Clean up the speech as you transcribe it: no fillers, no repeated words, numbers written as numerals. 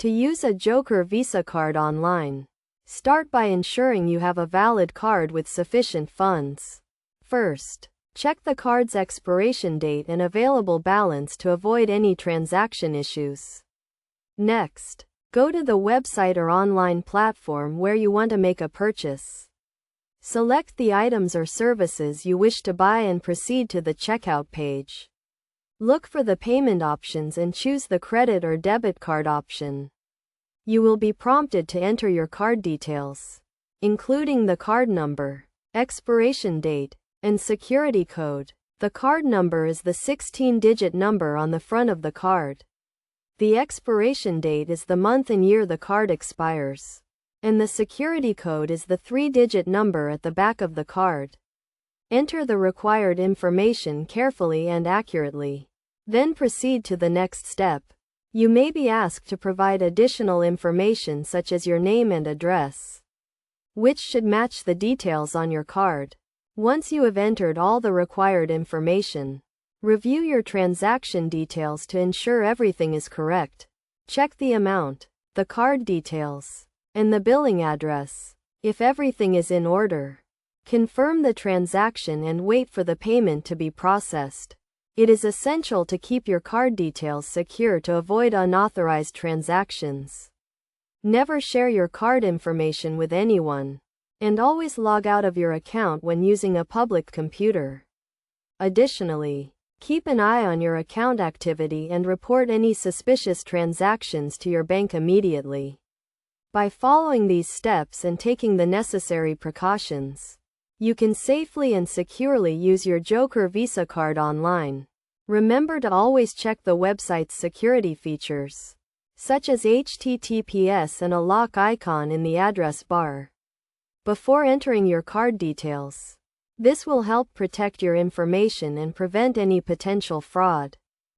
To use a Joker Visa card online, start by ensuring you have a valid card with sufficient funds. First, check the card's expiration date and available balance to avoid any transaction issues. Next, go to the website or online platform where you want to make a purchase. Select the items or services you wish to buy and proceed to the checkout page. Look for the payment options and choose the credit or debit card option. You will be prompted to enter your card details, including the card number, expiration date, and security code. The card number is the 16-digit number on the front of the card. The expiration date is the month and year the card expires, and the security code is the 3-digit number at the back of the card. Enter the required information carefully and accurately. Then proceed to the next step. You may be asked to provide additional information such as your name and address, which should match the details on your card. Once you have entered all the required information, review your transaction details to ensure everything is correct. Check the amount, the card details, and the billing address. If everything is in order, confirm the transaction and wait for the payment to be processed. It is essential to keep your card details secure to avoid unauthorized transactions. Never share your card information with anyone, and always log out of your account when using a public computer. Additionally, keep an eye on your account activity and report any suspicious transactions to your bank immediately. By following these steps and taking the necessary precautions, you can safely and securely use your Joker Visa card online. Remember to always check the website's security features, such as HTTPS and a lock icon in the address bar, before entering your card details. This will help protect your information and prevent any potential fraud.